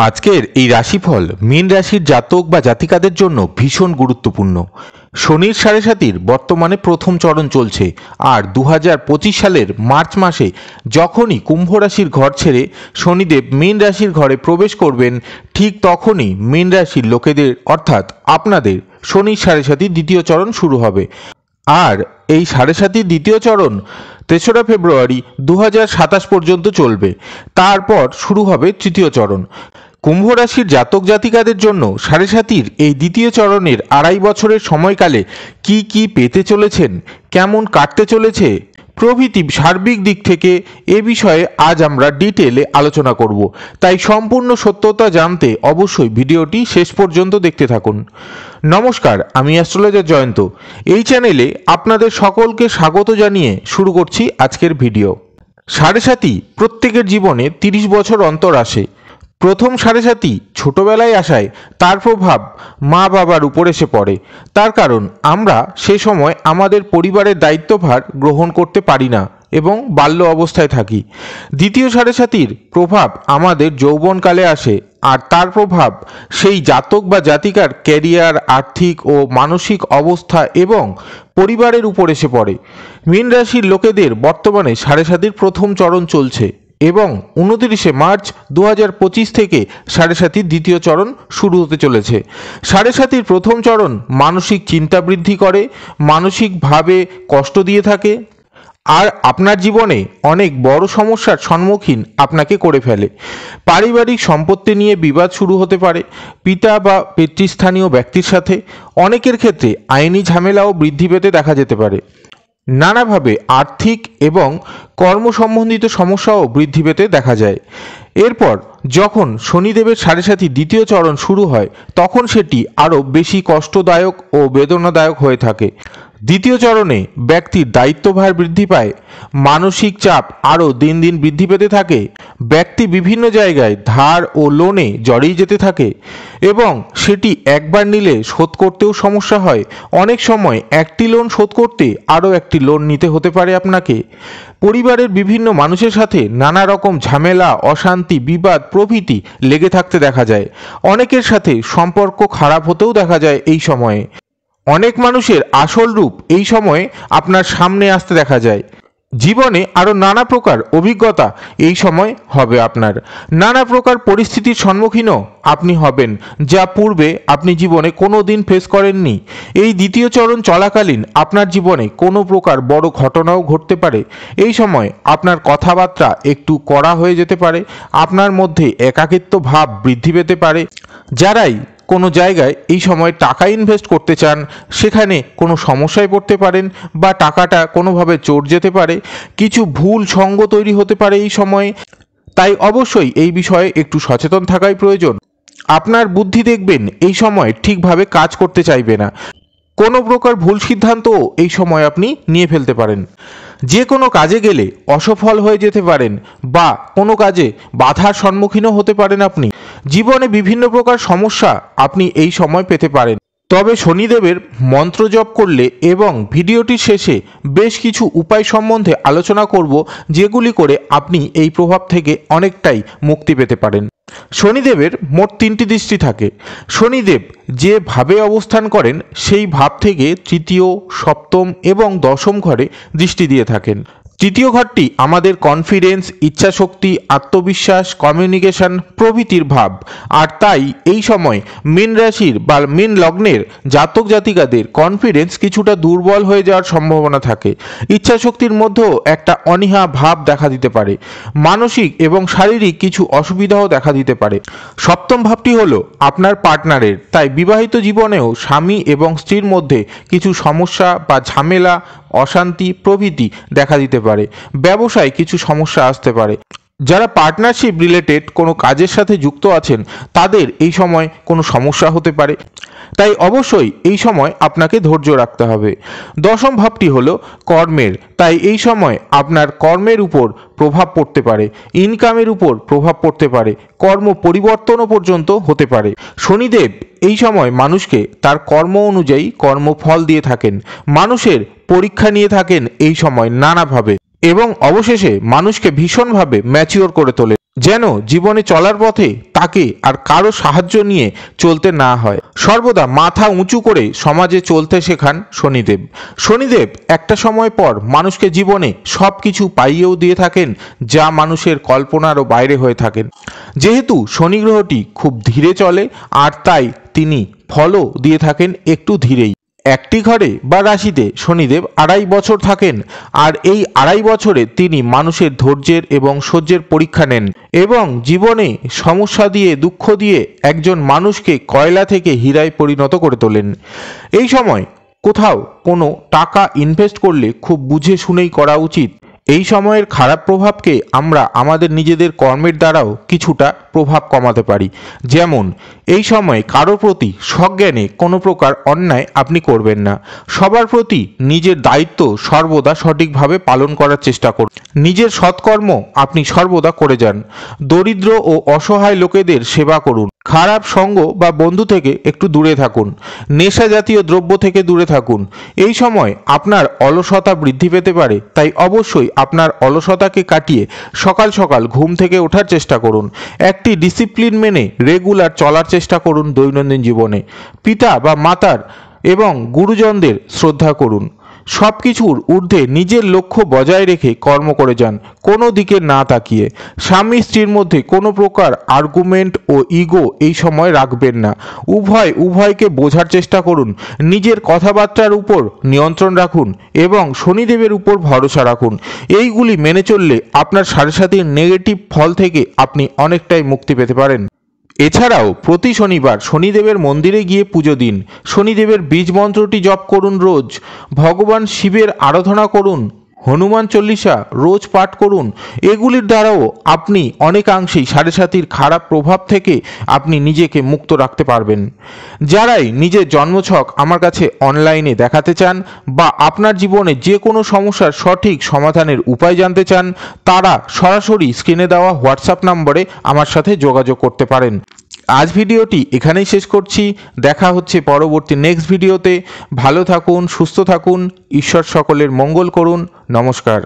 আজকের এই রাশিফল মীন রাশির জাতক বা জাতিকাদের জন্য ভীষণ গুরুত্বপূর্ণ। শনির সাড়ে সাতির বর্তমানে প্রথম চরণ চলছে, আর 2025 সালের মার্চ মাসে যখনই কুম্ভ রাশির ঘর ছেড়ে শনিদেব মীন রাশির ঘরে প্রবেশ করবেন, ঠিক তখনই মীন রাশির লোকেদের অর্থাৎ আপনাদের শনির সাড়ে সাতির দ্বিতীয় চরণ শুরু হবে। আর এই সাড়ে সাতির দ্বিতীয় চরণ 3রা ফেব্রুয়ারি 2027 পর্যন্ত চলবে। তারপর শুরু হবে তৃতীয় চরণ। কুম্ভ রাশির জাতক জাতিকাদের জন্য সাড়ে সাতির এই দ্বিতীয় চরণের 2.5 বছরের সময়কালে কি কি পেতে চলেছেন, কেমন কাটতে চলেছে প্রভৃতি সার্বিক দিক থেকে এ বিষয়ে আজ আমরা ডিটেলে আলোচনা করব। তাই সম্পূর্ণ সত্যতা জানতে অবশ্যই ভিডিওটি শেষ পর্যন্ত দেখতে থাকুন। নমস্কার, আমি অ্যাস্ট্রোলজার জয়ন্ত। এই চ্যানেলে আপনাদের সকলকে স্বাগত জানিয়ে শুরু করছি আজকের ভিডিও। সাড়ে সাতি প্রত্যেকের জীবনে 30 বছর অন্তর আসে। প্রথম সাড়ে সাতি ছোটবেলায় আসায় তার প্রভাব মা বাবার উপর এসে পড়ে। তার কারণ আমরা সে সময় আমাদের পরিবারের দায়িত্বভার গ্রহণ করতে পারি না এবং বাল্য অবস্থায় থাকি। দ্বিতীয় সাড়ে সাতির প্রভাব আমাদের যৌবনকালে আসে, আর তার প্রভাব সেই জাতক বা জাতিকার ক্যারিয়ার, আর্থিক ও মানসিক অবস্থা এবং পরিবারের উপর এসে পড়ে। মীন রাশির লোকেদের বর্তমানে সাড়ে সাতির প্রথম চরণ চলছে এবং 29শে মার্চ 2025 থেকে সাড়ে সাতির দ্বিতীয় চরণ শুরু হতে চলেছে। সাড়ে সাতির প্রথম চরণ মানসিক চিন্তা বৃদ্ধি করে, মানসিকভাবে কষ্ট দিয়ে থাকে, আর আপনার জীবনে অনেক বড় সমস্যার সম্মুখীন আপনাকে করে ফেলে। পারিবারিক সম্পত্তি নিয়ে বিবাদ শুরু হতে পারে পিতা বা পিতৃস্থানীয় ব্যক্তির সাথে। অনেকের ক্ষেত্রে আইনি ঝামেলাও বৃদ্ধি পেতে দেখা যেতে পারে। নানাভাবে আর্থিক এবং কর্ম সম্বন্ধিত সমস্যাও বৃদ্ধি পেতে দেখা যায়। এরপর যখন শনিদেবের সাড়ে সাতি দ্বিতীয় চরণ শুরু হয়, তখন সেটি আরও বেশি কষ্টদায়ক ও বেদনাদায়ক হয়ে থাকে। দ্বিতীয় চরণে ব্যক্তির দায়িত্বভার বৃদ্ধি পায়, মানসিক চাপ আরও দিন দিন বৃদ্ধি পেতে থাকে, ব্যক্তি বিভিন্ন জায়গায় ধার ও লোনে জড়িয়ে যেতে থাকে এবং সেটি একবার নিলে শোধ করতেও সমস্যা হয়। অনেক সময় একটি লোন শোধ করতে আরও একটি লোন নিতে হতে পারে আপনাকে। পরিবারের বিভিন্ন মানুষের সাথে নানা রকম ঝামেলা, অশান্তি, বিবাদ প্রভৃতি লেগে থাকতে দেখা যায়। অনেকের সাথে সম্পর্ক খারাপ হতেও দেখা যায় এই সময়ে। অনেক মানুষের আসল রূপ এই সময়ে আপনার সামনে আসতে দেখা যায়। জীবনে আরও নানা প্রকার অভিজ্ঞতা এই সময় হবে আপনার। নানা প্রকার পরিস্থিতির সম্মুখীনও আপনি হবেন, যা পূর্বে আপনি জীবনে কোনো দিন ফেস করেননি। এই দ্বিতীয় চরণ চলাকালীন আপনার জীবনে কোনো প্রকার বড় ঘটনাও ঘটতে পারে। এই সময় আপনার কথাবার্তা একটু কড়া হয়ে যেতে পারে, আপনার মধ্যে একাকিত্ব ভাব বৃদ্ধি পেতে পারে। যারাই কোনো জায়গায় এই সময় টাকা ইনভেস্ট করতে চান, সেখানে কোনো সমস্যায় পড়তে পারেন বা টাকাটা কোনোভাবে চোট যেতে পারে। কিছু ভুল সঙ্গ তৈরি হতে পারে এই সময়ে। তাই অবশ্যই এই বিষয়ে একটু সচেতন থাকাই প্রয়োজন। আপনার বুদ্ধি দেখবেন এই সময় ঠিকভাবে কাজ করতে চাইবে না। কোনো প্রকার ভুল সিদ্ধান্তও এই সময় আপনি নিয়ে ফেলতে পারেন। যে কোনো কাজে গেলে অসফল হয়ে যেতে পারেন বা কোনো কাজে বাধার সম্মুখীনও হতে পারেন আপনি। জীবনে বিভিন্ন প্রকার সমস্যা আপনি এই সময় পেতে পারেন। তবে শনিদেবের মন্ত্র জপ করলে এবং ভিডিওটির শেষে বেশ কিছু উপায় সম্বন্ধে আলোচনা করব, যেগুলি করে আপনি এই প্রভাব থেকে অনেকটাই মুক্তি পেতে পারেন। শনিদেবের মোট 3টি দৃষ্টি থাকে। শনিদেব যে ভাবে অবস্থান করেন সেই ভাব থেকে তৃতীয়, সপ্তম এবং দশম ঘরে দৃষ্টি দিয়ে থাকেন। তৃতীয় ঘরটি আমাদের কনফিডেন্স, ইচ্ছাশক্তি, আত্মবিশ্বাস, কমিউনিকেশন প্রভৃতির ভাব। আর তাই এই সময় মীন রাশির বা মীন লগ্নের জাতক জাতিকাদের কনফিডেন্স কিছুটা দুর্বল হয়ে যাওয়ার সম্ভাবনা থাকে। ইচ্ছাশক্তির মধ্যেও একটা অনীহা ভাব দেখা দিতে পারে। মানসিক এবং শারীরিক কিছু অসুবিধাও দেখা দিতে পারে। সপ্তম ভাবটি হলো আপনার পার্টনারের। তাই বিবাহিত জীবনেও স্বামী এবং স্ত্রীর মধ্যে কিছু সমস্যা বা ঝামেলা, অশান্তি প্রভৃতি দেখা দিতে পারে। ব্যবসায় কিছু সমস্যা আসতে পারে। যারা পার্টনারশিপ রিলেটেড কোনো কাজের সাথে যুক্ত আছেন, তাদের এই সময় কোনো সমস্যা হতে পারে। তাই অবশ্যই এই সময় আপনাকে ধৈর্য রাখতে হবে। দশম ভাবটি হলো কর্মের। তাই এই সময় আপনার কর্মের উপর প্রভাব পড়তে পারে, ইনকামের উপর প্রভাব পড়তে পারে, কর্ম পরিবর্তনও পর্যন্ত হতে পারে। শনিদেব এই সময় মানুষকে তার কর্ম অনুযায়ী কর্মফল দিয়ে থাকেন। মানুষের পরীক্ষা নিয়ে থাকেন এই সময় নানাভাবে। এবং অবশেষে মানুষকে ভীষণভাবে ম্যাচিওর করে তোলে, যেন জীবনে চলার পথে তাকে আর কারো সাহায্য নিয়ে চলতে না হয়। সর্বদা মাথা উঁচু করে সমাজে চলতে শেখান শনিদেব। শনিদেব একটা সময় পর মানুষকে জীবনে সব কিছু পাইয়েও দিয়ে থাকেন, যা মানুষের কল্পনারও বাইরে হয়ে থাকেন। যেহেতু শনি গ্রহটি খুব ধীরে চলে, আর তাই তিনি ফলও দিয়ে থাকেন একটু ধীরেই। একটি ঘরে বা রাশিতে শনিদেব 2.5 বছর থাকেন, আর এই 2.5 বছরে তিনি মানুষের ধৈর্যের এবং সহ্যের পরীক্ষা নেন এবং জীবনে সমস্যা দিয়ে, দুঃখ দিয়ে একজন মানুষকে কয়লা থেকে হীরায় পরিণত করে তোলেন। এই সময় কোথাও কোনো টাকা ইনভেস্ট করলে খুব বুঝে শুনেই করা উচিত। এই সময়ের খারাপ প্রভাবকে আমরা আমাদের নিজেদের কর্মের দ্বারাও কিছুটা প্রভাব কমাতে পারি। যেমন এই সময় কারো প্রতি সজ্ঞানে কোনো প্রকার অন্যায় আপনি করবেন না। সবার প্রতি নিজের দায়িত্ব সর্বদা সঠিকভাবে পালন করার চেষ্টা করুন। নিজের সৎকর্ম আপনি সর্বদা করে যান। দরিদ্র ও অসহায় লোকেদের সেবা করুন। খারাপ সঙ্গ বা বন্ধু থেকে একটু দূরে থাকুন। নেশা জাতীয় দ্রব্য থেকে দূরে থাকুন। এই সময় আপনার অলসতা বৃদ্ধি পেতে পারে, তাই অবশ্যই আপনার অলসতাকে কাটিয়ে সকাল সকাল ঘুম থেকে ওঠার চেষ্টা করুন। একটি ডিসিপ্লিন মেনে রেগুলার চলার চেষ্টা করুন দৈনন্দিন জীবনে। পিতা বা মাতার এবং গুরুজনদের শ্রদ্ধা করুন। সব কিছুর ঊর্ধ্বে নিজের লক্ষ্য বজায় রেখে কর্ম করে যান, কোনো দিকে না তাকিয়ে। স্বামী স্ত্রীর মধ্যে কোনো প্রকার আর্গুমেন্ট ও ইগো এই সময় রাখবেন না। উভয়কে বোঝার চেষ্টা করুন। নিজের কথাবার্তার উপর নিয়ন্ত্রণ রাখুন এবং শনিদেবের উপর ভরসা রাখুন। এইগুলি মেনে চললে আপনার সাড়ে সাতির নেগেটিভ ফল থেকে আপনি অনেকটাই মুক্তি পেতে পারেন। এছাড়াও প্রতি শনিবার শনিদেবের মন্দিরে গিয়ে পুজো দিন। শনিদেবের বীজ মন্ত্রটি জপ করুন রোজ। ভগবান শিবের আরাধনা করুন। হনুমান চল্লিশা রোজ পাঠ করুন। এগুলির দ্বারাও আপনি অনেকাংশেই সাড়ে সাতির খারাপ প্রভাব থেকে আপনি নিজেকে মুক্ত রাখতে পারবেন। যারাই নিজের জন্মছক আমার কাছে অনলাইনে দেখাতে চান বা আপনার জীবনে যে কোনো সমস্যার সঠিক সমাধানের উপায় জানতে চান, তারা সরাসরি স্ক্রিনে দেওয়া হোয়াটসঅ্যাপ নম্বরে আমার সাথে যোগাযোগ করতে পারেন। আজ ভিডিওটি এখানেই শেষ করছি। দেখা হচ্ছে পরবর্তী নেক্সট ভিডিওতে। ভালো থাকুন, সুস্থ থাকুন। ঈশ্বর সকলের মঙ্গল করুন। নমস্কার।